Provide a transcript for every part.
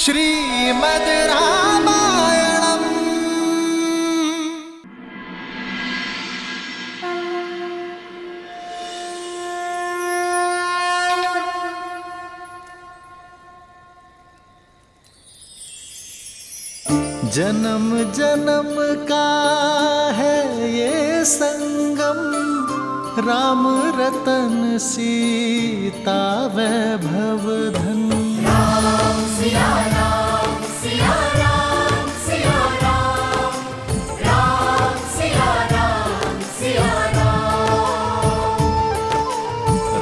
श्रीमद् रामायणम्। जन्म जन्म का है ये संगम, राम रतन सीता वैभव धन। राम सिया राम सिया राम सिया राम, राम सिया राम सिया राम,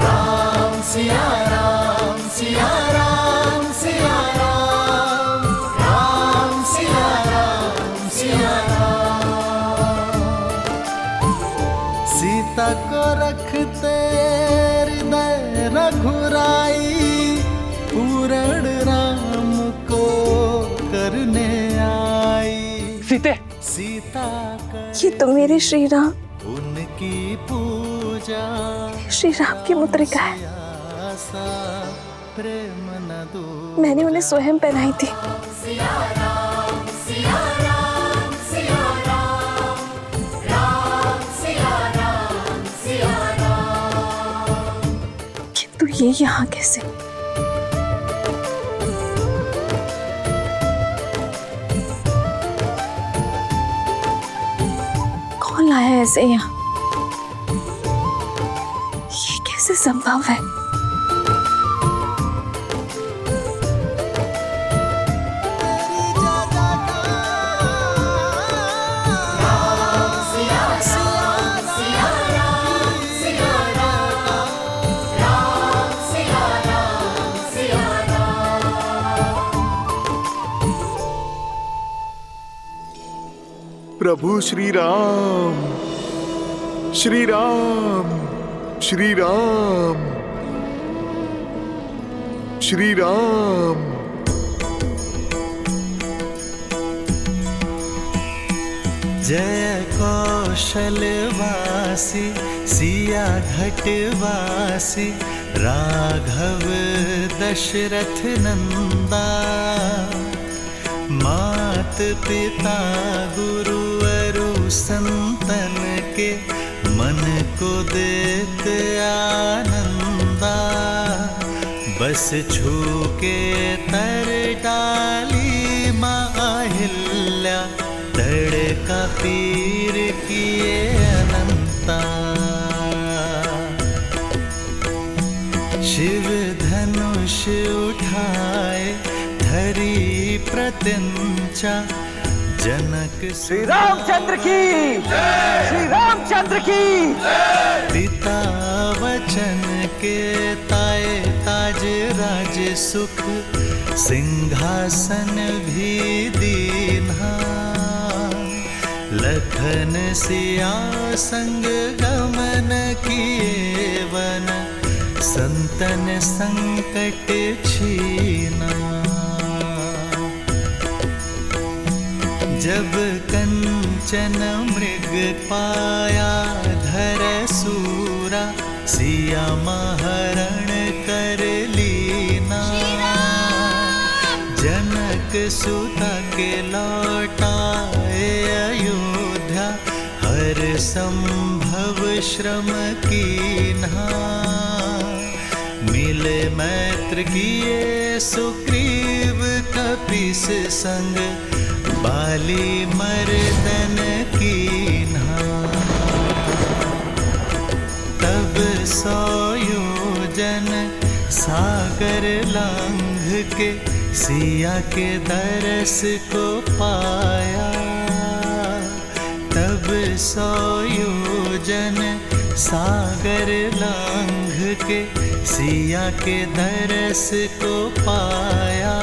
राम सिया राम सिया राम सिया राम, राम सिया राम सिया राम। सीता को रखते हृदय रघुराई, पूर्ण राम को करने आई। सीता ये तो मेरे श्री राम, उनकी पूजा श्री राम की मुद्रिका है। प्रेम न दो, मैंने उन्हें स्वयं पहनाई थी। सिया राम सिया राम सिया राम, राम सिया राम सिया राम। किंतु ये यहाँ कैसे? कौन लाया ऐसे यहाँ? ये कैसे संभव है? प्रभु श्री राम श्री राम श्री राम श्री राम। जय कौशलवासी सिया घटवासी, राघव दशरथ नंदा। मात पिता गुरु अरु संतन के, मन को देत आनंदा। बस छू के तर डाली माहिल्या, तड़का पीर किए अनंता। शिव धनुष उठाए धरी प्रत्यंचा, जनक श्री रामचंद्र की जय, श्री रामचंद्र की जय। पिता वचन के ताए ताज राज सुख, सिंहासन भी दीन्हा। लखन सिया संग गमन किए वन, संतन संकट छीना। जब कंचन मृग पाया धर सूरा, सिया महरण कर लीना। जनक सुता के लौटाए अयोध्या, हर संभव श्रम कीन्हा। मिले मैत्र किए सुग्रीव कपीस संग, बाली मर्दन कीन्हा। तब 100 योजन सागर लांघ के, सिया के दरस को पाया। तब 100 योजन सागर लांघ के, सिया के दरस को पाया।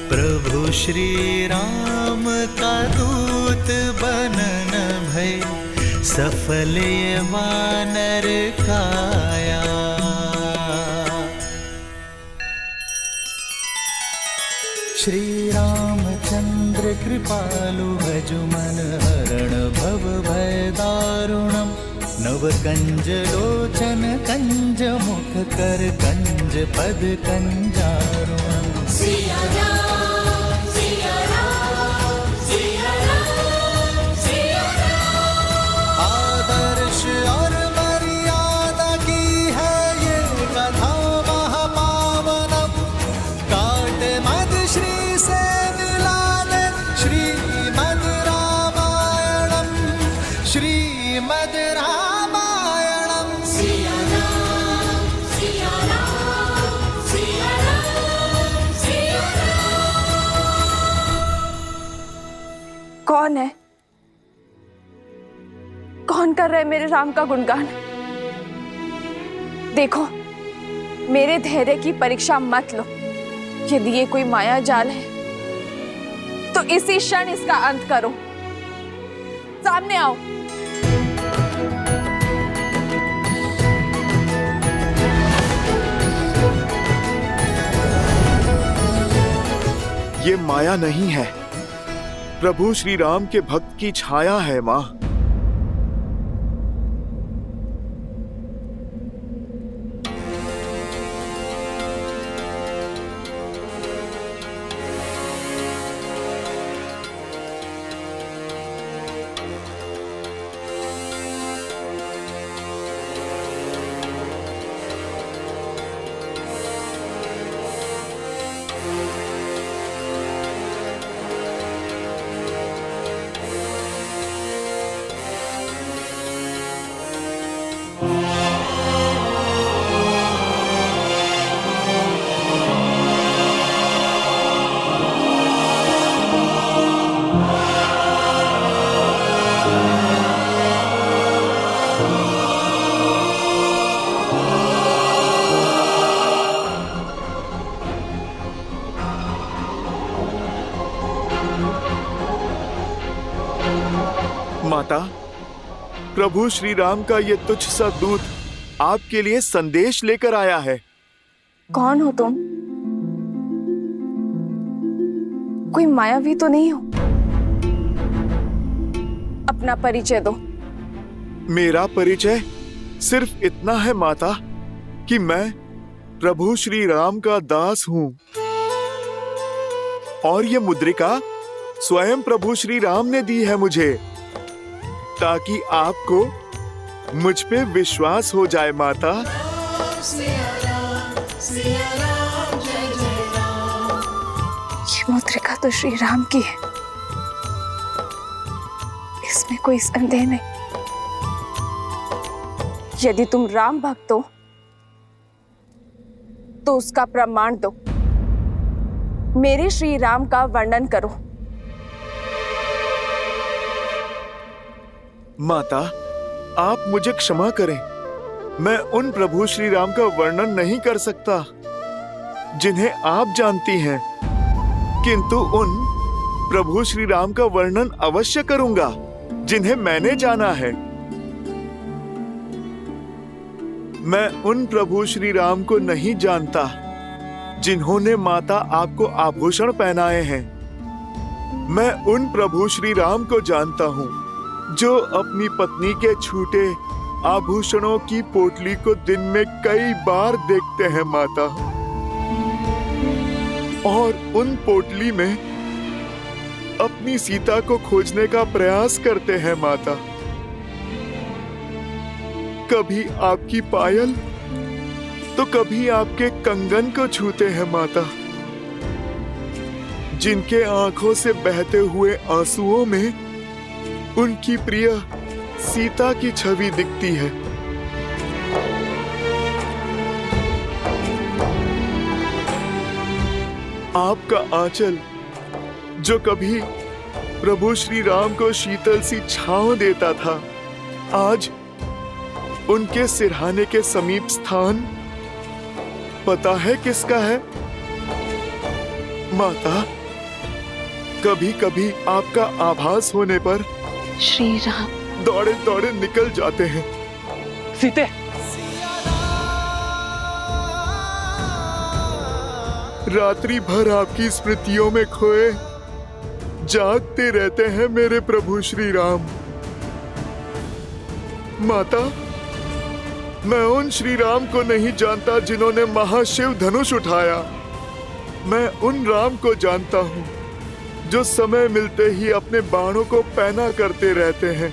प्रभु श्री राम का दूत बनन भय, सफल ये वानर काया। श्री रामचंद्र कृपालु भजु मन हरण भव भय दारुणम। नव कंज लोचन कंज मुख कर कंज पद कंजारुणम। सिया मद श्री से मिला दे। श्रीमद् रामायणम, श्रीमद् रामायणम। सिया राम, सिया राम, सिया राम, सिया राम। कौन है? कौन कर रहा है मेरे राम का गुणगान? देखो, मेरे धैर्य की परीक्षा मत लो। यदि ये कोई माया जाल है तो इसी क्षण इसका अंत करो। सामने आओ। ये माया नहीं है, प्रभु श्री राम के भक्त की छाया है माँ। माता, प्रभु श्री राम का ये तुच्छ सा दूत आपके लिए संदेश लेकर आया है। कौन हो तुम? कोई मायावी तो नहीं हो? अपना परिचय दो। मेरा परिचय सिर्फ इतना है माता कि मैं प्रभु श्री राम का दास हूँ और ये मुद्रिका स्वयं प्रभु श्री राम ने दी है मुझे, ताकि आपको मुझ पे विश्वास हो जाए माता। सिया राम, सिया राम, जय जय राम। ये मुद्रिका तो श्री राम की है, इसमें कोई संदेह नहीं। यदि तुम राम भक्त हो तो उसका प्रमाण दो। मेरे श्री राम का वर्णन करो। माता, आप मुझे क्षमा करें, मैं उन प्रभु श्री राम का वर्णन नहीं कर सकता जिन्हें आप जानती हैं, किंतु उन प्रभु श्री राम का वर्णन अवश्य करूंगा जिन्हें मैंने जाना है। मैं उन प्रभु श्री राम को नहीं जानता जिन्होंने माता आपको आभूषण पहनाए हैं। मैं उन प्रभु श्री राम को जानता हूँ जो अपनी पत्नी के छूटे आभूषणों की पोटली को दिन में कई बार देखते हैं माता, और उन पोटली में अपनी सीता को खोजने का प्रयास करते हैं माता। कभी आपकी पायल तो कभी आपके कंगन को छूते हैं माता, जिनके आंखों से बहते हुए आंसुओं में उनकी प्रिय सीता की छवि दिखती है। आपका आंचल जो कभी प्रभु श्री राम को शीतल सी छांव देता था, आज उनके सिरहाने के समीप स्थान पता है किसका है माता? कभी कभी आपका आभास होने पर श्री राम दौड़े दौड़े निकल जाते हैं। सीते, रात्रि भर आपकी स्मृतियों में खोए जागते रहते हैं मेरे प्रभु श्री राम। माता, मैं उन श्री राम को नहीं जानता जिन्होंने महाशिव धनुष उठाया। मैं उन राम को जानता हूँ जो समय मिलते ही अपने बाणों को पैना करते रहते हैं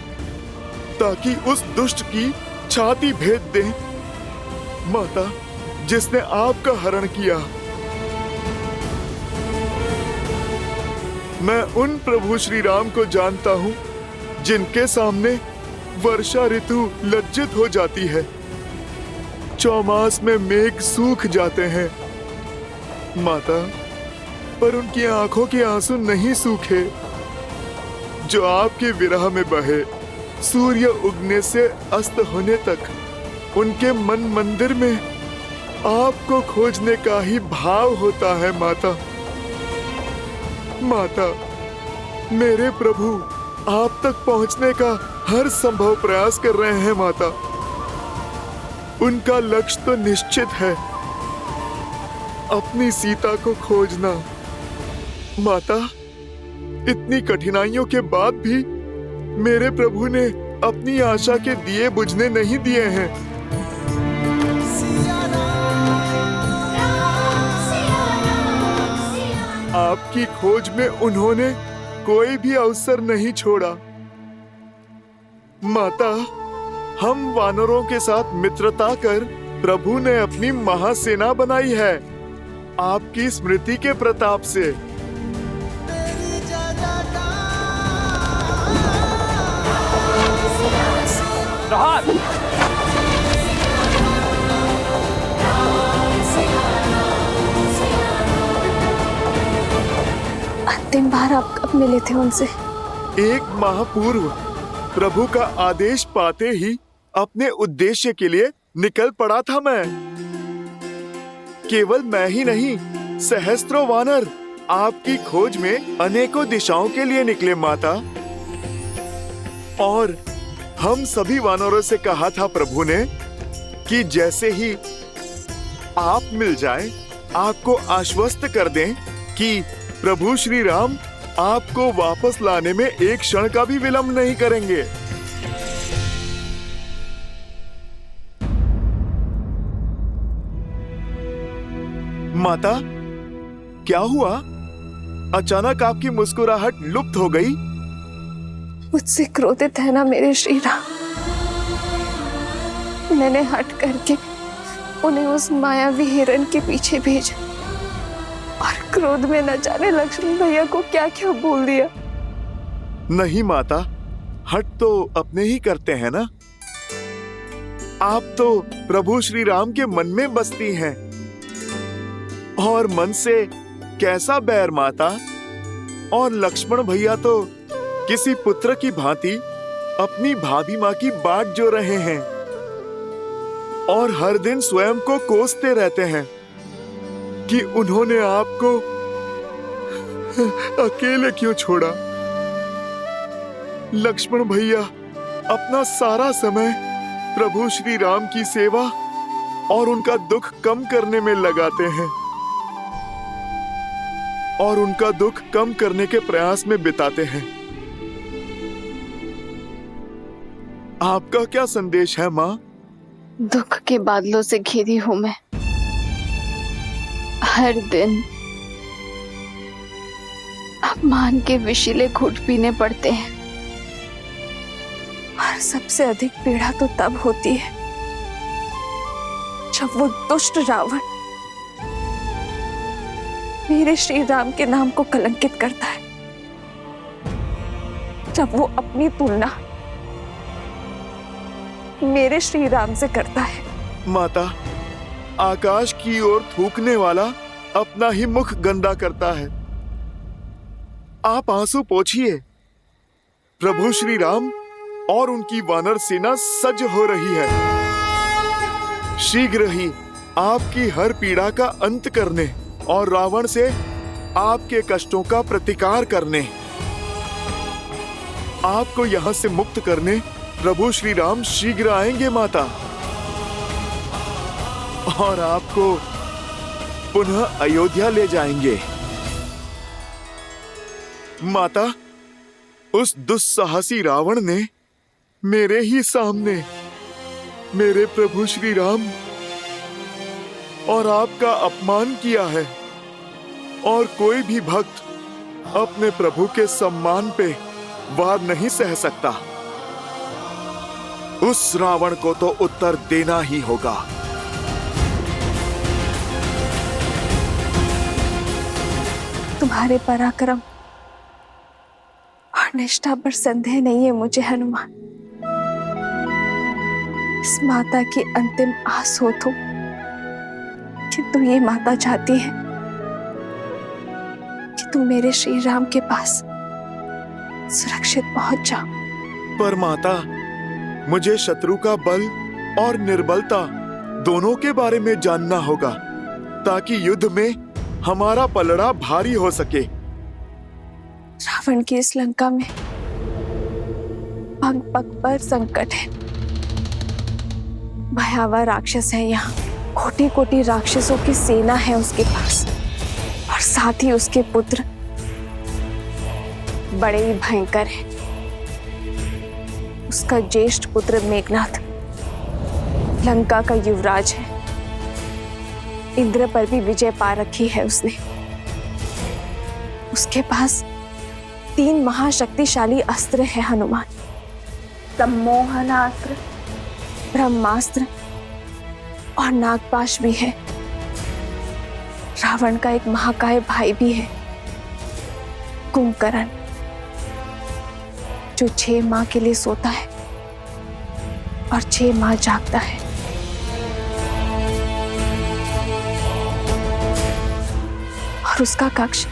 ताकि उस दुष्ट की छाती भेद दें। माता, जिसने आपका हरण किया, मैं उन प्रभु श्री राम को जानता हूँ जिनके सामने वर्षा ऋतु लज्जित हो जाती है, चौमास में मेघ सूख जाते हैं। माता, पर उनकी आंखों के आंसू नहीं सूखे जो आपके विरह में बहे। सूर्य उगने से अस्त होने तक उनके मन मंदिर में आपको खोजने का ही भाव होता है। माता, माता, मेरे प्रभु आप तक पहुंचने का हर संभव प्रयास कर रहे हैं। माता, उनका लक्ष्य तो निश्चित है, अपनी सीता को खोजना। माता, इतनी कठिनाइयों के बाद भी मेरे प्रभु ने अपनी आशा के दिए बुझने नहीं दिए हैं। आपकी खोज में उन्होंने कोई भी अवसर नहीं छोड़ा। माता, हम वानरों के साथ मित्रता कर प्रभु ने अपनी महासेना बनाई है, आपकी स्मृति के प्रताप से। अंतिम बार आप कब मिले थे उनसे? 1 माह पूर्व प्रभु का आदेश पाते ही अपने उद्देश्य के लिए निकल पड़ा था मैं। केवल मैं ही नहीं, सहस्त्रों वानर आपकी खोज में अनेकों दिशाओं के लिए निकले। माता, और हम सभी वानरों से कहा था प्रभु ने कि जैसे ही आप मिल जाएं, आपको आश्वस्त कर दें कि प्रभु श्री राम आपको वापस लाने में एक क्षण का भी विलंब नहीं करेंगे। माता, क्या हुआ? अचानक आपकी मुस्कुराहट लुप्त हो गई। मुझसे क्रोधित है ना मेरे श्री राम? मैंने हट करके उन्हें उस मायावी हिरण के पीछे भेजा और क्रोध में न जाने लक्ष्मण भैया को क्या क्या बोल दिया। नहीं माता, हट तो अपने ही करते हैं ना। आप तो प्रभु श्री राम के मन में बसती हैं, और मन से कैसा बैर माता। और लक्ष्मण भैया तो किसी पुत्र की भांति अपनी भाभी माँ की बाट जो रहे हैं और हर दिन स्वयं को कोसते रहते हैं कि उन्होंने आपको अकेले क्यों छोड़ा। लक्ष्मण भैया अपना सारा समय प्रभु श्री राम की सेवा और उनका दुख कम करने में लगाते हैं, और उनका दुख कम करने के प्रयास में बिताते हैं। आपका क्या संदेश है माँ? दुख के बादलों से घिरी हूं मैं। हर दिन अपमान के विषीले घूंट पीने पड़ते हैं, और सबसे अधिक पीड़ा तो तब होती है जब वो दुष्ट रावण मेरे श्री राम के नाम को कलंकित करता है, जब वो अपनी तुलना मेरे श्री राम से करता है। माता, आकाश की ओर थूकने वाला अपना ही मुख गंदा करता है। आप आंसू पोंछिए। प्रभु श्री राम और उनकी वानर सेना सज्ज हो रही है, शीघ्र ही आपकी हर पीड़ा का अंत करने और रावण से आपके कष्टों का प्रतिकार करने, आपको यहां से मुक्त करने प्रभु श्री राम शीघ्र आएंगे माता, और आपको पुनः अयोध्या ले जाएंगे। माता, उस दुस्साहसी रावण ने मेरे ही सामने मेरे प्रभु श्री राम और आपका अपमान किया है, और कोई भी भक्त अपने प्रभु के सम्मान पे वार नहीं सह सकता। उस रावण को तो उत्तर देना ही होगा। तुम्हारे पराक्रम और निष्ठा पर संदेह नहीं है मुझे हनुमान। इस माता की अंतिम आस हो तो किंतु ये माता चाहती है कि तुम मेरे श्री राम के पास सुरक्षित पहुंच जाओ। पर माता, मुझे शत्रु का बल और निर्बलता दोनों के बारे में जानना होगा ताकि युद्ध में हमारा पलड़ा भारी हो सके। रावण की इस लंका में पग पग पर संकट है। भयावह राक्षस है यहाँ, कोटि कोटि राक्षसों की सेना है उसके पास, और साथ ही उसके पुत्र बड़े ही भयंकर हैं। उसका ज्येष्ठ पुत्र मेघनाथ लंका का युवराज है। इंद्र पर भी विजय पा रखी है उसने। उसके पास 3 महाशक्तिशाली अस्त्र है हनुमान। सम्मोहनास्त्र, ब्रह्मास्त्र और नागपाश भी है। रावण का एक महाकाय भाई भी है, कुंभकर्ण, जो 6 माह के लिए सोता है और 6 माह जागता है। और उसका कक्ष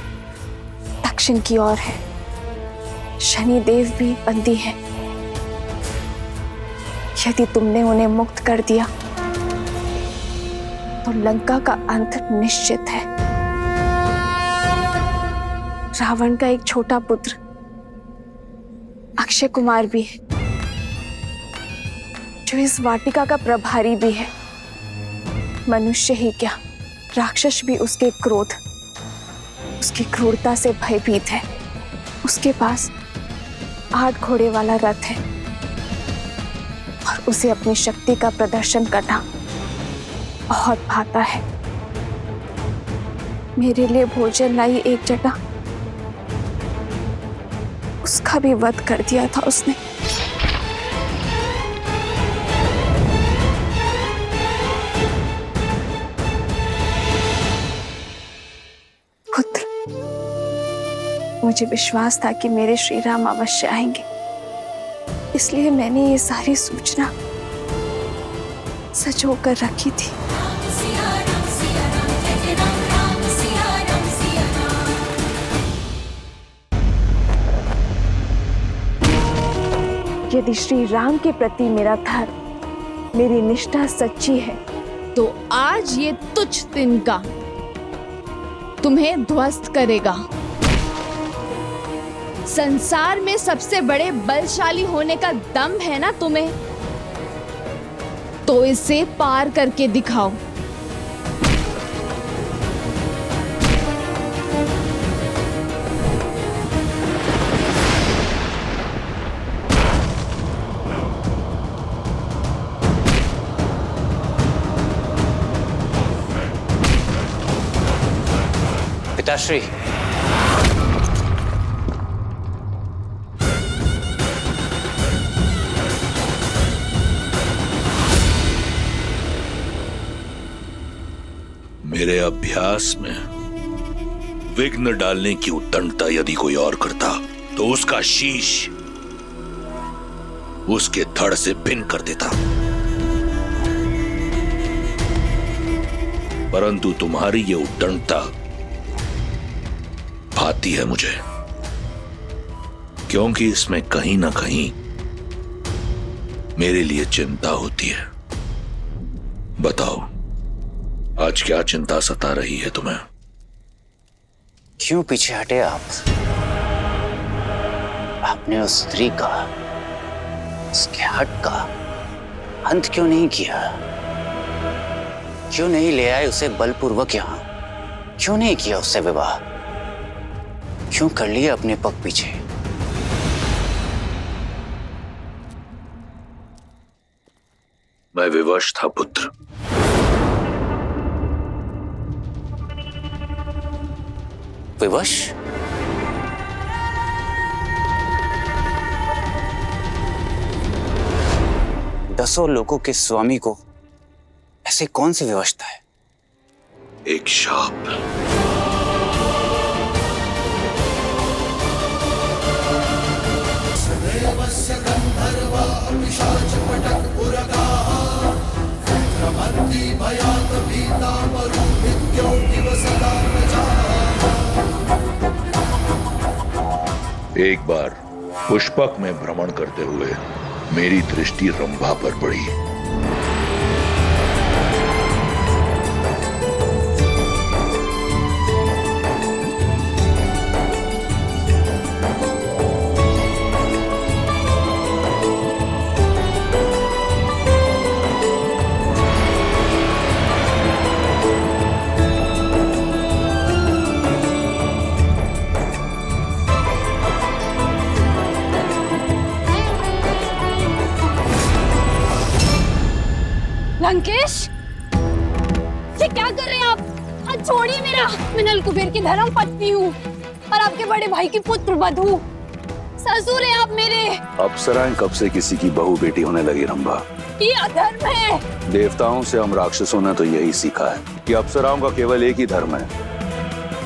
दक्षिण की ओर है। शनिदेव भी बंदी है। यदि तुमने उन्हें मुक्त कर दिया तो लंका का अंत निश्चित है। रावण का एक छोटा पुत्र अक्षय कुमार भी है, जो इस वाटिका का प्रभारी भी है। मनुष्य ही क्या, राक्षस भी उसके क्रोध, उसकी क्रूरता से भयभीत है। उसके पास 8 घोड़े वाला रथ है और उसे अपनी शक्ति का प्रदर्शन करना बहुत भाता है। मेरे लिए भोजन लाई एक जटा, उसका भी वध कर दिया था उसने। पुत्र, मुझे विश्वास था कि मेरे श्री राम अवश्य आएंगे, इसलिए मैंने ये सारी सूचना सजो कर रखी थी। सिया राम जय जय राम राम सिया राम सिया राम। यदि श्री राम के प्रति मेरा धर्म, मेरी निष्ठा सच्ची है, तो आज ये तुच्छ तिनका तुम्हें ध्वस्त करेगा। संसार में सबसे बड़े बलशाली होने का दम है ना तुम्हें, तो इसे पार करके दिखाओ। पिताश्री, मेरे अभ्यास में विघ्न डालने की उत्तंडता यदि कोई और करता तो उसका शीश उसके धड़ से भिन्न कर देता, परंतु तुम्हारी ये उत्तंडता भाती है मुझे, क्योंकि इसमें कहीं ना कहीं मेरे लिए चिंता होती है। बताओ, आज क्या चिंता सता रही है तुम्हें? क्यों पीछे हटे आप? आपने उस स्त्री का, उसके हट का अंत क्यों नहीं किया? क्यों नहीं ले आए उसे बलपूर्वक यहां? क्यों नहीं किया उससे विवाह? क्यों कर लिया अपने पग पीछे? मैं विवश था पुत्र। विवश? दसों लोगों के स्वामी को ऐसे कौन सी विवशता है? एक शाप। एक बार पुष्पक में भ्रमण करते हुए मेरी दृष्टि रंभा पर पड़ी। लंकेश, ये क्या कर रहे हैं आप? आज छोड़िए मेरा। मैं नल कुबेर की धर्म पत्नी हूँ और आपके बड़े भाई की पुत्र वधू। ससुर है आप मेरे। अप्सराएं कब से किसी की बहू बेटी होने लगी रंभा? ये अधर्म है। देवताओं से हम राक्षसों ने तो यही सीखा है कि अप्सराओं का केवल एक ही धर्म है,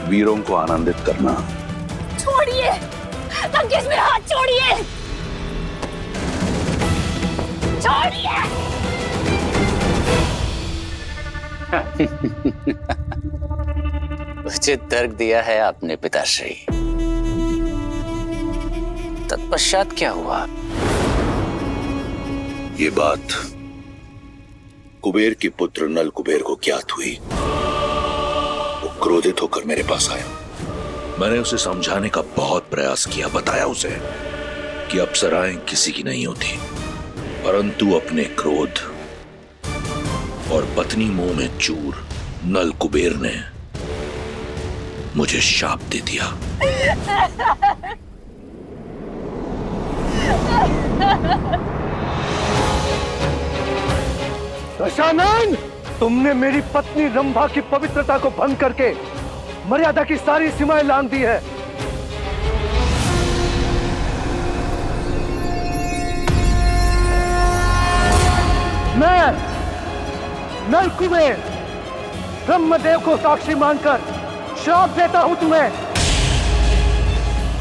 वीरों को आनंदित करना। छोड़िए लंकेश, मेरा हाथ छोड़िए। छोड़िए। उचित तर्क दिया है आपने पिताश्री। तत्पश्चात क्या हुआ? ये बात कुबेर के पुत्र नल कुबेर को ज्ञात हुई। वो क्रोधित होकर मेरे पास आया। मैंने उसे समझाने का बहुत प्रयास किया, बताया उसे कि अप्सराएं किसी की नहीं होती, परंतु अपने क्रोध और पत्नी मुंह में चूर नल कुबेर ने मुझे शाप दे दिया। दशानन, तुमने मेरी पत्नी रंभा की पवित्रता को भंग करके मर्यादा की सारी सीमाएं लांघ दी है। मैं नल कुबेर ब्रह्मदेव को साक्षी मानकर श्राप देता हूं तुम्हें।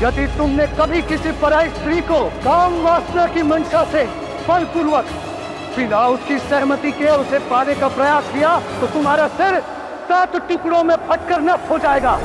यदि तुमने कभी किसी पराई स्त्री को काम वासना की मंशा से बलपूर्वक बिना उसकी सहमति के उसे पाने का प्रयास किया तो तुम्हारा सिर 7 टुकड़ों में फटकर नष्ट हो जाएगा।